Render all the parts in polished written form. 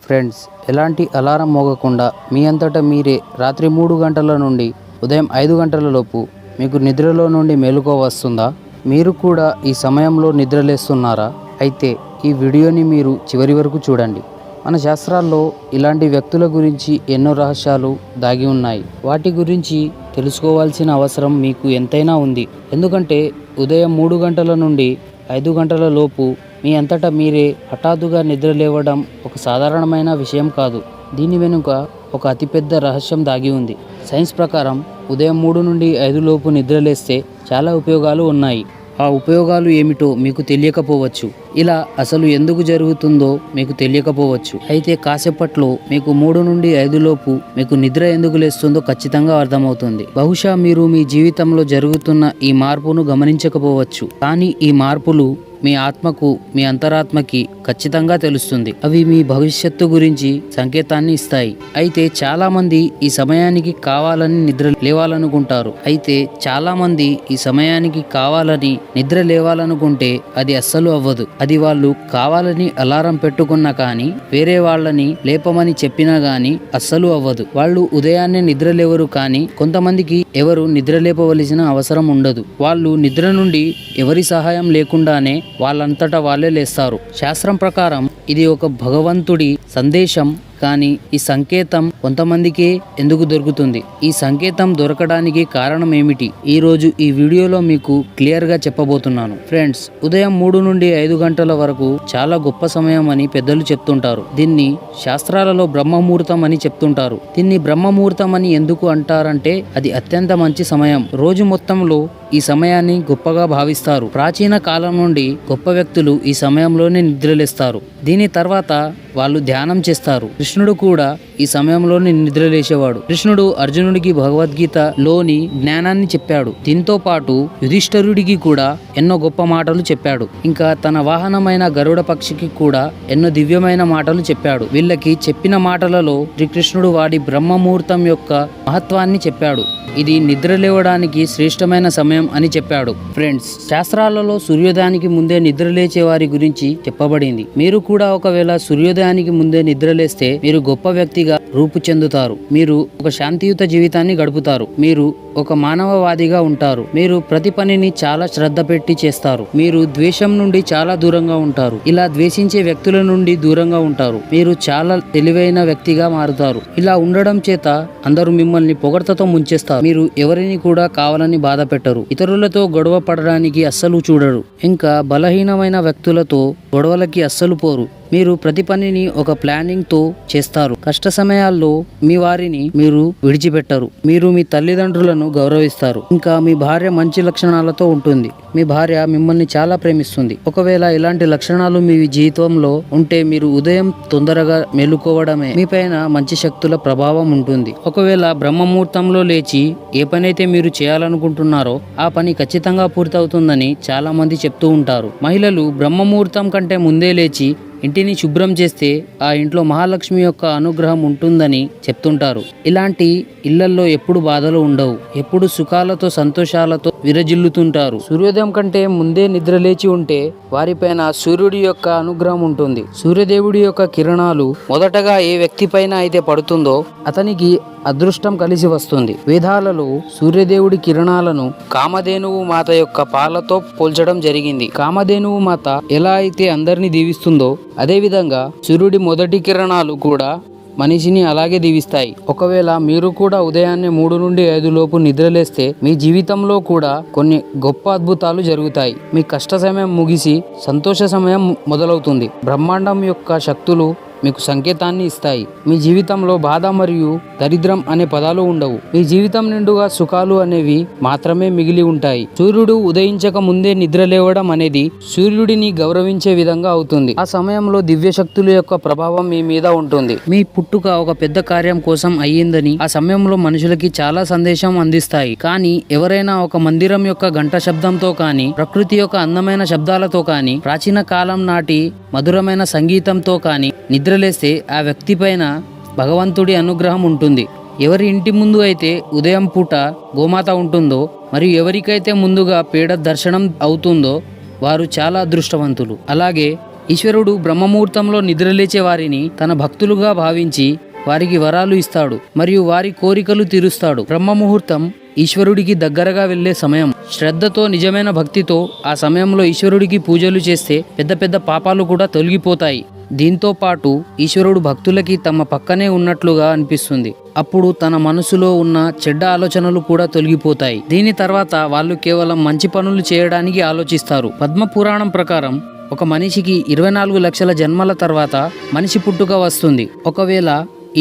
Friends, ఎలాంటి alarm మోగకుండా మీ అంతటా మీరే రాత్రి 3 గంటల నుండి ఉదయం 5 గంటల లోపు మీకు నిద్రలో నుండి మెలకువ వస్తుందా? మీరు కూడా ఈ సమయంలో నిద్రలేస్తున్నారా? అయితే ఈ వీడియోని మీరు చివరి వరకు చూడండి. మన శాస్త్రాల్లో ఇలాంటి వ్యక్తుల గురించి ఎన్నో రహస్యాలు దాగి ఉన్నాయి. వాటి గురించి తెలుసుకోవాల్సిన అవసరం మీకు ఎంతైనా ఉంది. ఎందుకంటే ఉదయం 3 గంటల నుండి 5 గంటల లోపు మీ అంతటా మీరే హఠాత్తుగా నిద్ర లేవడం ఒక సాధారణమైన విషయం కాదు. దీని వెనుక ఒక అతిపెద్ద రహస్యం దాగి ఉంది. సైన్స్ ప్రకారం ఉదయం 3 నుండి 5 లోపు నిద్రలేస్తే చాలా ఉపయోగాలు ఉన్నాయి. ఆ ఉపయోగాలు ఏమిటో మీకు తెలియకపోవచ్చు. ఇలా అసలు ఎందుకు జరుగుతుందో మీకు తెలియకపోవచ్చు. అయితే కాసేపట్లో మీకు 3 నుండి 5 లోపు మీకు నిద్ర ఎందుకు లేస్తుందో ఖచ్చితంగా అర్థమవుతుంది. బహుశా మీరు మీ జీవితంలో జరుగుతున్న ఈ మార్పును గమనించకపోవచ్చు, కానీ ఈ మార్పులు మీ ఆత్మకు, మీ అంతరాత్మకి ఖచ్చితంగా తెలుస్తుంది. అవి మీ భవిష్యత్తు గురించి సంకేతాన్ని ఇస్తాయి. అయితే చాలా మంది ఈ సమయానికి కావాలని నిద్ర లేవాలనుకుంటారు. అయితే చాలా మంది ఈ సమయానికి కావాలని నిద్ర లేవాలనుకుంటే అది అస్సలు అవ్వదు. అది వాళ్ళు కావాలని అలారం పెట్టుకున్నా కానీ, వేరే వాళ్ళని లేపమని చెప్పినా గానీ అస్సలు అవ్వదు. వాళ్ళు ఉదయాన్నే నిద్ర లేవరు, కానీ కొంతమందికి ఎవరు నిద్ర లేపవలసిన అవసరం ఉండదు. వాళ్ళు నిద్ర నుండి ఎవరి సహాయం లేకుండానే వాళ్ళంతటా వాళ్ళే లేస్తారు. శాస్త్రం ప్రకారం ఇది ఒక భగవంతుడి సందేశం, కానీ ఈ సంకేతం కొంతమందికే ఎందుకు దొరుకుతుంది? ఈ సంకేతం దొరకడానికి కారణం ఏమిటి? ఈరోజు ఈ వీడియోలో మీకు క్లియర్గా చెప్పబోతున్నాను. ఫ్రెండ్స్, ఉదయం 3 నుండి 5 గంటల వరకు చాలా గొప్ప సమయం అని పెద్దలు చెప్తుంటారు. దీన్ని శాస్త్రాలలో బ్రహ్మముహూర్తం అని చెప్తుంటారు. దీన్ని బ్రహ్మముహూర్తం అని ఎందుకు అంటారంటే అది అత్యంత మంచి సమయం. రోజు మొత్తంలో ఈ సమయాన్ని గొప్పగా భావిస్తారు. ప్రాచీన కాలం నుండి గొప్ప వ్యక్తులు ఈ సమయంలోనే నిద్రలేస్తారు. దీని తర్వాత వాళ్ళు ధ్యానం చేస్తారు. కృష్ణుడు కూడా ఈ సమయంలోనే నిద్రలేసేవాడు. కృష్ణుడు అర్జునుడికి భగవద్గీతలోని జ్ఞానాన్ని చెప్పాడు. దీంతో పాటు యుధిష్ఠిరుడికి కూడా ఎన్నో గొప్ప మాటలు చెప్పాడు. ఇంకా తన వాహనమైన గరుడ పక్షికి కూడా ఎన్నో దివ్యమైన మాటలు చెప్పాడు. వీళ్ళకి చెప్పిన మాటలలో శ్రీకృష్ణుడు వాడి బ్రహ్మముహూర్తం యొక్క మహత్వాన్ని చెప్పాడు. ఇది నిద్ర లేవడానికి శ్రేష్టమైన సమయం అని చెప్పాడు. ఫ్రెండ్స్, శాస్త్రాలలో సూర్యోదయానికి ముందే నిద్రలేచే వారి గురించి చెప్పబడింది. మీరు కూడా ఒకవేళ సూర్యోదయానికి ముందే నిద్రలేస్తే మీరు గొప్ప వ్యక్తిగా రూపు చెందుతారు. మీరు ఒక శాంతియుత జీవితాన్ని గడుపుతారు. మీరు ఒక మానవవాదిగా ఉంటారు. మీరు ప్రతి పనిని చాలా శ్రద్ధ పెట్టి చేస్తారు. మీరు ద్వేషం నుండి చాలా దూరంగా ఉంటారు. ఇలా ద్వేషించే వ్యక్తుల నుండి దూరంగా ఉంటారు. మీరు చాలా తెలివైన వ్యక్తిగా మారుతారు. ఇలా ఉండడం చేత అందరూ మిమ్మల్ని పొగడ్తతో ముంచేస్తారు. మీరు ఎవరిని కూడా కావాలని బాధ పెట్టరు. ఇతరులతో గొడవ పడడానికి అస్సలు చూడరు. ఇంకా బలహీనమైన వ్యక్తులతో గొడవలకి అస్సలు పోరు. మీరు ప్రతి పనిని ఒక ప్లానింగ్ తో చేస్తారు. కష్ట సమయాల్లో మీ వారిని మీరు విడిచిపెట్టరు. మీరు మీ తల్లిదండ్రులను గౌరవిస్తారు. ఇంకా మీ భార్య మంచి లక్షణాలతో ఉంటుంది. మీ భార్య మిమ్మల్ని చాలా ప్రేమిస్తుంది. ఒకవేళ ఇలాంటి లక్షణాలు మీ జీవితంలో ఉంటే మీరు ఉదయం తొందరగా మేలుకోవడమే మీపైన మంచి శక్తుల ప్రభావం ఉంటుంది. ఒకవేళ బ్రహ్మముహూర్తంలో లేచి ఏ పనైతే మీరు చేయాలనుకుంటున్నారో ఆ పని ఖచ్చితంగా పూర్తవుతుందని చాలా మంది చెప్తూ ఉంటారు. మహిళలు బ్రహ్మముహూర్తం కంటే ముందే లేచి ఇంటిని శుభ్రం చేస్తే ఆ ఇంట్లో మహాలక్ష్మి యొక్క అనుగ్రహం ఉంటుందని చెప్తుంటారు. ఇలాంటి ఇళ్లల్లో ఎప్పుడు బాధలు ఉండవు. ఎప్పుడు సుఖాలతో సంతోషాలతో విరజిల్లుతుంటారు. సూర్యోదయం కంటే ముందే నిద్రలేచి ఉంటే వారిపైన సూర్యుడి యొక్క అనుగ్రహం ఉంటుంది. సూర్యదేవుడి యొక్క కిరణాలు మొదటగా ఏ వ్యక్తి పైన అయితే పడుతుందో అతనికి అదృష్టం కలిసి వస్తుంది. వేదాలలో సూర్యదేవుడి కిరణాలను కామధేనువు మాత యొక్క పాలతో పోల్చడం జరిగింది. కామధేనువు మాత ఎలా అయితే అందరినీ దీవిస్తుందో అదేవిధంగా సూర్యుడి మొదటి కిరణాలు కూడా మనిషిని అలాగే దీవిస్తాయి. ఒకవేళ మీరు కూడా ఉదయాన్నే 3 నుండి 5 లోపు నిద్రలేస్తే మీ జీవితంలో కూడా కొన్ని గొప్ప అద్భుతాలు జరుగుతాయి. మీ కష్ట సమయం ముగిసి సంతోష సమయం మొదలవుతుంది. బ్రహ్మాండం యొక్క శక్తులు మీకు సంకేతాన్ని ఇస్తాయి. మీ జీవితంలో బాధ మరియు దరిద్రం అనే పదాలు ఉండవు. మీ జీవితం నిండుగా సుఖాలు అనేవి మాత్రమే మిగిలి ఉంటాయి. సూర్యుడు ఉదయించక ముందే నిద్ర లేవడం అనేది సూర్యుడిని గౌరవించే విధంగా అవుతుంది. ఆ సమయంలో దివ్య శక్తుల యొక్క ప్రభావం మీ మీద ఉంటుంది. మీ పుట్టుక ఒక పెద్ద కార్యం కోసం అయ్యిందని ఆ సమయంలో మనుషులకి చాలా సందేశం అందిస్తాయి. కానీ ఎవరైనా ఒక మందిరం యొక్క గంట శబ్దంతో కానీ, ప్రకృతి యొక్క అందమైన శబ్దాలతో కానీ, ప్రాచీన కాలం నాటి మధురమైన సంగీతంతో కానీ నిద్రలేస్తే ఆ వ్యక్తి పైన భగవంతుడి అనుగ్రహం ఉంటుంది. ఎవరి ఇంటి ముందు అయితే ఉదయం పూట గోమాత ఉంటుందో మరియు ఎవరికైతే ముందుగా పేడ దర్శనం అవుతుందో వారు చాలా అదృష్టవంతులు. అలాగే ఈశ్వరుడు బ్రహ్మముహూర్తంలో నిద్రలేచే వారిని తన భక్తులుగా భావించి వారికి వరాలు ఇస్తాడు మరియు వారి కోరికలు తీరుస్తాడు. బ్రహ్మముహూర్తం ఈశ్వరుడికి దగ్గరగా వెళ్లే సమయం. శ్రద్ధతో నిజమైన భక్తితో ఆ సమయంలో ఈశ్వరుడికి పూజలు చేస్తే పెద్ద పెద్ద పాపాలు కూడా తొలగిపోతాయి. దీంతో పాటు ఈశ్వరుడు భక్తులకి తమ పక్కనే ఉన్నట్లుగా అనిపిస్తుంది. అప్పుడు తన మనసులో ఉన్న చెడ్డ ఆలోచనలు కూడా తొలగిపోతాయి. దీని తర్వాత వాళ్ళు కేవలం మంచి పనులు చేయడానికి ఆలోచిస్తారు. పద్మ పురాణం ప్రకారం ఒక మనిషికి 24 లక్షల జన్మల తర్వాత మనిషి పుట్టుక వస్తుంది. ఒకవేళ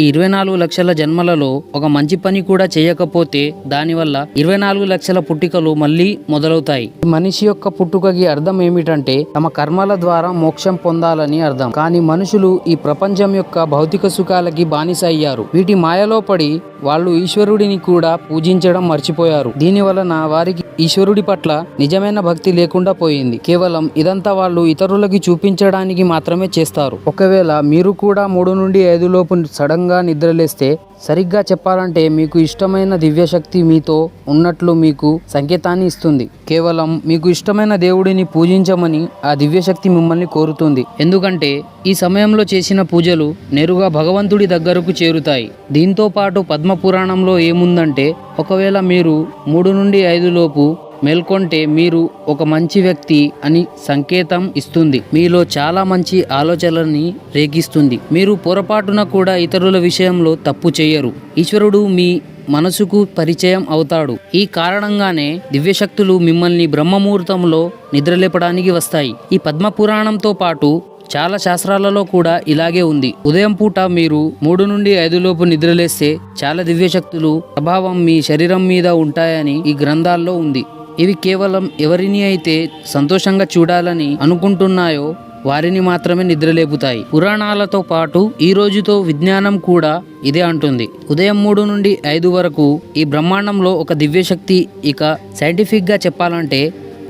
ఈ 24 లక్షల జన్మలలో ఒక మంచి పని కూడా చేయకపోతే దానివల్ల 24 లక్షల పుట్టుకలు మళ్ళీ మొదలవుతాయి. మనిషి యొక్క పుట్టుకకి అర్థం ఏమిటంటే తమ కర్మల ద్వారా మోక్షం పొందాలని అర్థం. కానీ మనుషులు ఈ ప్రపంచం యొక్క భౌతిక సుఖాలకి బానిస అయ్యారు. వీటి మాయలో పడి వాళ్ళు ఈశ్వరుడిని కూడా పూజించడం మర్చిపోయారు. దీని వలన వారికి ఈశ్వరుడి పట్ల నిజమైన భక్తి లేకుండా పోయింది. కేవలం ఇదంతా వాళ్ళు ఇతరులకి చూపించడానికి మాత్రమే చేస్తారు. ఒకవేళ మీరు కూడా 3 నుండి 5 లోపు సడన్ గా నిద్రలేస్తే సరిగ్గా చెప్పాలంటే మీకు ఇష్టమైన దివ్యశక్తి మీతో ఉన్నట్లు మీకు సంకేతాన్ని ఇస్తుంది. కేవలం మీకు ఇష్టమైన దేవుడిని పూజించమని ఆ దివ్యశక్తి మిమ్మల్ని కోరుతుంది. ఎందుకంటే ఈ సమయంలో చేసిన పూజలు నేరుగా భగవంతుడి దగ్గరకు చేరుతాయి. దీంతో పాటు పద్మ పురాణంలో ఏముందంటే ఒకవేళ మీరు 3 నుండి 5 లోపు మేల్కొంటే మీరు ఒక మంచి వ్యక్తి అని సంకేతం ఇస్తుంది. మీలో చాలా మంచి ఆలోచనలని రేగిస్తుంది. మీరు పొరపాటున కూడా ఇతరుల విషయంలో తప్పు చేయరు. ఈశ్వరుడు మీ మనసుకు పరిచయం అవుతాడు. ఈ కారణంగానే దివ్యశక్తులు మిమ్మల్ని బ్రహ్మముహూర్తంలో నిద్రలేపడానికి వస్తాయి. ఈ పద్మ పురాణంతో పాటు చాలా శాస్త్రాలలో కూడా ఇలాగే ఉంది. ఉదయం పూట మీరు 3 నుండి 5 లోపు నిద్రలేస్తే చాలా దివ్యశక్తులు ప్రభావం మీ శరీరం మీద ఉంటాయని ఈ గ్రంథాల్లో ఉంది. ఇవి కేవలం ఎవరిని అయితే సంతోషంగా చూడాలని అనుకుంటున్నాయో వారిని మాత్రమే నిద్రలేపుతాయి. పురాణాలతో పాటు ఈ రోజుతో విజ్ఞానం కూడా ఇదే అంటుంది. ఉదయం 3 నుండి 5 వరకు ఈ బ్రహ్మాండంలో ఒక దివ్యశక్తి, ఇక సైంటిఫిక్ గా చెప్పాలంటే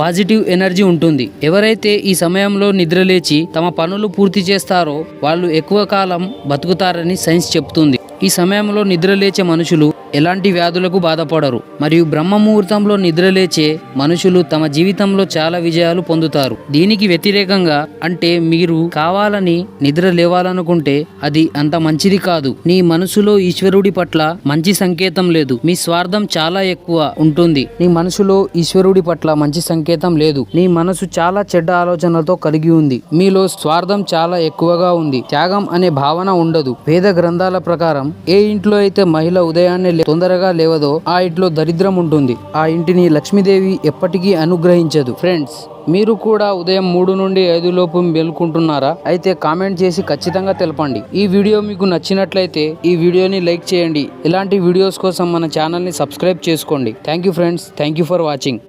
పాజిటివ్ ఎనర్జీ ఉంటుంది. ఎవరైతే ఈ సమయంలో నిద్రలేచి తమ పనులు పూర్తి చేస్తారో వాళ్ళు ఎక్కువ కాలం బతుకుతారని సైన్స్ చెప్తుంది. ఈ సమయంలో నిద్రలేచే మనుషులు ఎలాంటి వ్యాధులకు బాధపడరు మరియు బ్రహ్మ ముహూర్తంలో నిద్రలేచే మనుషులు తమ జీవితంలో చాలా విజయాలు పొందుతారు. దీనికి వ్యతిరేకంగా అంటే మీరు కావాలని నిద్ర లేవాలనుకుంటే అది అంత మంచిది కాదు. నీ మనసులో ఈశ్వరుడి పట్ల మంచి సంకేతం లేదు. మీ స్వార్థం చాలా ఎక్కువ ఉంటుంది. నీ మనసులో ఈశ్వరుడి పట్ల మంచి సంకేతం లేదు. నీ మనసు చాలా చెడ్డ ఆలోచనలతో కలిగి ఉంది. మీలో స్వార్థం చాలా ఎక్కువగా ఉంది. త్యాగం అనే భావన ఉండదు. వేద గ్రంథాల ప్రకారం ఏ ఇంట్లో అయితే మహిళ ఉదయాన్నే తొందరగా లేవదో ఆ ఇంట్లో దరిద్రం ఉంటుంది. ఆ ఇంటిని లక్ష్మీదేవి ఎప్పటికీ అనుగ్రహించదు. ఫ్రెండ్స్, మీరు కూడా ఉదయం 3 నుండి 5 లోపు మేల్కుంటున్నారా? అయితే కామెంట్ చేసి ఖచ్చితంగా తెలపండి. ఈ వీడియో మీకు నచ్చినట్లయితే ఈ వీడియోని లైక్ చేయండి. ఇలాంటి వీడియోస్ కోసం మన ఛానల్ని సబ్స్క్రైబ్ చేసుకోండి. Thank you friends. Thank you for watching.